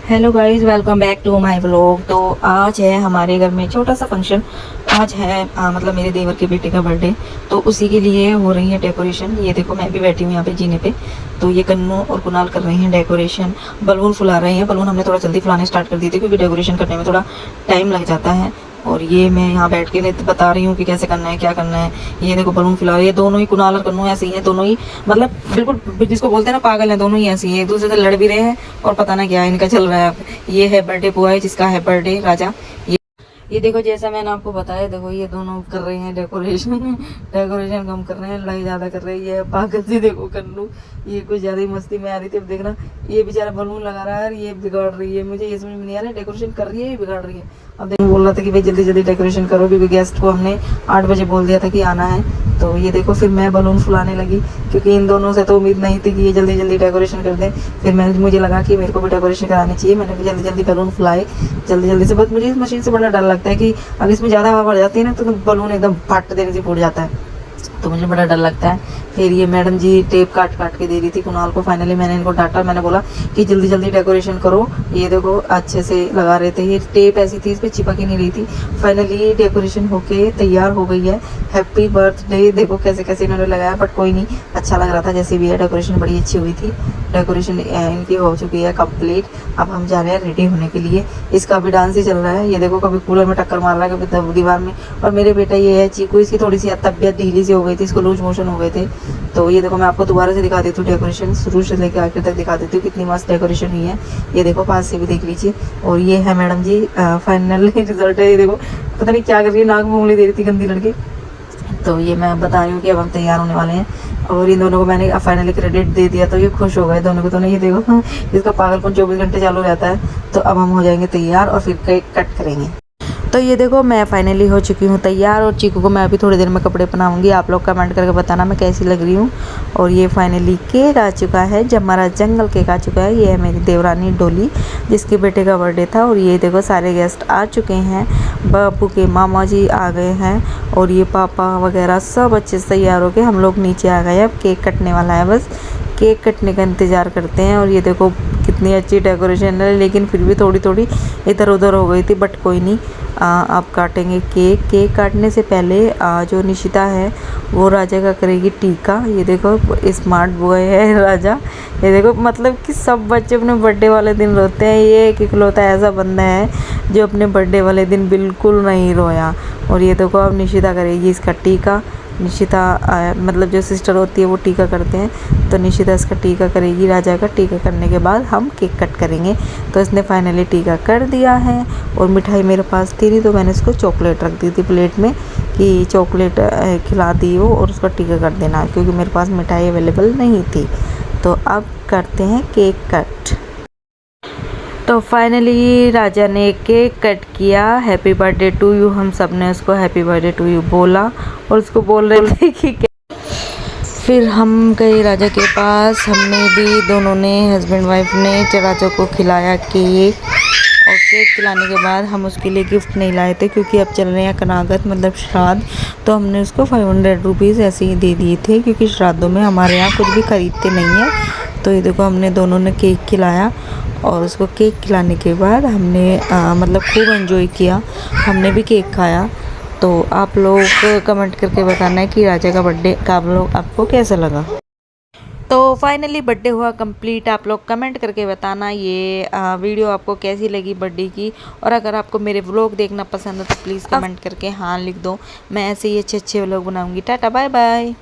Hello guys, welcome back to my vlog. तो आज है हमारे घर में छोटा सा फंक्शन। आज है मतलब मेरे देवर के बेटे का बर्थडे, तो उसी के लिए हो रही है डेकोरेशन। ये देखो, मैं भी बैठी हूँ यहाँ पे जीने पे। तो ये कन्नू और कुणाल कर रहे हैं डेकोरेशन, बलून फुला रहे हैं। बलून हमने थोड़ा जल्दी फुलाने स्टार्ट कर दिए थे क्योंकि डेकोरेशन करने में थोड़ा टाइम लग जाता है। और ये मैं यहाँ बैठ के बता रही हूँ कि कैसे करना है, क्या करना है। ये देखो बलून फुला रही है। दोनों ही कुणाल और कन्नू ऐसे ही हैं, दोनों ही मतलब बिल्कुल जिसको बोलते हैं ना पागल हैं। दोनों ही ऐसे ही हैं, एक दूसरे से लड़ भी रहे हैं और पता ना क्या इनका चल रहा है। ये है बर्थडे बॉय, जिसका है बर्थडे राजा। ये देखो, जैसा मैंने आपको बताया, देखो ये दोनों कर रहे हैं डेकोरेशन। डेकोरेशन कम कर रहे हैं, लड़ाई ज्यादा कर रही है। पागल सी देखो कन्नू, ये कुछ ज्यादा ही मस्ती में आ रही थी। अब देखना, ये बेचारा बलून लगा रहा है और ये बिगाड़ रही है। मुझे ये समझ में नहीं आ रहा है, डेकोरेशन कर रही है या बिगाड़ रही है। अब देखो, बोल रहा था कि भाई जल्दी जल्दी डेकोरेशन करो क्योंकि गेस्ट को हमने 8 बजे बोल दिया था कि आना है। तो ये देखो, फिर मैं बलून फुलाने लगी क्योंकि इन दोनों से तो उम्मीद नहीं थी कि ये जल्दी जल्दी डेकोरेशन कर दें। फिर मुझे लगा कि मेरे को भी डेकोरेशन करानी चाहिए। मैंने भी जल्दी जल्दी बलून फुलाए जल्दी जल्दी से। बस मुझे इस मशीन से बड़ा डर लगता है कि अगर इसमें ज़्यादा हवा बढ़ जाती है ना तो बलून एकदम फट देने से फूट जाता है, तो मुझे बड़ा डर लगता है। फिर ये मैडम जी टेप काट काट के दे रही थी कुणाल को। फाइनली मैंने इनको डांटा, मैंने बोला कि जल्दी जल्दी डेकोरेशन करो। ये देखो अच्छे से लगा रहे थे, ये टेप ऐसी थी इस पर चिपक ही नहीं रही थी। फाइनली डेकोरेशन होके तैयार हो गई है। हैप्पी बर्थडे देखो कैसे कैसे इन्होंने लगाया, बट कोई नहीं, अच्छा लग रहा था जैसे भी है। डेकोरेशन बड़ी अच्छी हुई थी। डेकोरेशन इनकी हो चुकी है कंप्लीट। अब हम जा रहे हैं रेडी होने के लिए। इसका भी डांस ही चल रहा है। ये देखो, कभी कूलर में टक्कर मार रहा है, कभी दीवार में। और मेरे बेटा ये है चीकू, इसकी थोड़ी सी तबियत ढीली सी हो गई थी, इसको लूज मोशन हो गए थे। तो ये देखो, मैं आपको दोबारा से दिखा देती हूँ डेकोरेशन, शुरू से लेकर आखिर तक दिखा देती हूँ कितनी मस्त डेकोरेशन हुई है। ये देखो, पास से भी देख लीजिए। और ये है मैडम जी, फाइनल रिजल्ट है। ये देखो, पता नहीं क्या कर रही है, नाक में उंगली दे रही थी गंदी लड़की। तो ये मैं बता रही हूँ कि अब हम तैयार होने वाले हैं। और इन दोनों को मैंने फाइनली क्रेडिट दे दिया, तो ये खुश हो गए दोनों को। तो नहीं, ये देखो इसका पागलपन 24 घंटे चालू रहता है। तो अब हम हो जाएंगे तैयार और फिर केक कट करेंगे। तो ये देखो, मैं फाइनली हो चुकी हूँ तैयार और चीकू को मैं अभी थोड़ी देर में कपड़े पहनाऊंगी। आप लोग कमेंट करके बताना मैं कैसी लग रही हूँ। और ये फाइनली केक आ चुका है, जमरा जंगल केक आ चुका है। ये है मेरी देवरानी डोली, जिसके बेटे का बर्थडे था। और ये देखो, सारे गेस्ट आ चुके हैं। बापू के मामा जी आ गए हैं और ये पापा वगैरह सब अच्छे से तैयार हो गए। हम लोग नीचे आ गए, अब केक कटने वाला है, बस केक कटने का इंतज़ार करते हैं। और ये देखो कितनी अच्छी डेकोरेशन है, लेकिन फिर भी थोड़ी थोड़ी इधर उधर हो गई थी, बट कोई नहीं। अब काटेंगे केक। केक काटने से पहले जो निशिता है वो राजा का करेगी टीका। ये देखो, स्मार्ट बॉय है राजा। ये देखो, मतलब कि सब बच्चे अपने बर्थडे वाले दिन रोते हैं, ये एक इकलौता ऐसा बंदा है जो अपने बर्थडे वाले दिन बिल्कुल नहीं रोया। और ये देखो, अब निशिता करेगी इसका टीका। निशिता मतलब जो सिस्टर होती है वो टीका करते हैं, तो निशिता इसका टीका करेगी राजा का। टीका करने के बाद हम केक कट करेंगे। तो इसने फाइनली टीका कर दिया है। और मिठाई मेरे पास थी नहीं, तो मैंने इसको चॉकलेट रख दी थी प्लेट में कि चॉकलेट खिला दी हो और उसका टीका कर देना, क्योंकि मेरे पास मिठाई अवेलेबल नहीं थी। तो अब करते हैं केक कट। तो फाइनली राजा ने केक कट किया। हैप्पी बर्थडे टू यू, हम सब ने उसको हैप्पी बर्थडे टू यू बोला और उसको बोल रहे थे कि फिर हम गए राजा के पास। हमने भी, दोनों ने, हस्बैंड वाइफ ने राजा को खिलाया केक। और केक खिलाने के बाद हम उसके लिए गिफ्ट नहीं लाए थे क्योंकि अब चल रहे हैं कनागत मतलब श्राद्ध। तो हमने उसको 500 रुपीज़ ऐसे ही दे दिए थे, क्योंकि श्राद्धों में हमारे यहाँ कुछ भी खरीदते नहीं हैं। तो ये देखो, हमने दोनों ने केक खिलाया और उसको केक खिलाने के बाद हमने मतलब खूब एंजॉय किया। हमने भी केक खाया। तो आप लोग कमेंट करके बताना है कि राजा का बर्थडे का आप लोग आपको कैसा लगा। तो फाइनली बर्थडे हुआ कंप्लीट। आप लोग कमेंट करके बताना ये वीडियो आपको कैसी लगी बर्थडे की। और अगर आपको मेरे व्लॉग देखना पसंद है तो प्लीज़ कमेंट करके हाँ लिख दो। मैं ऐसे ही अच्छे अच्छे व्लॉग बनाऊंगी। Tata bye bye.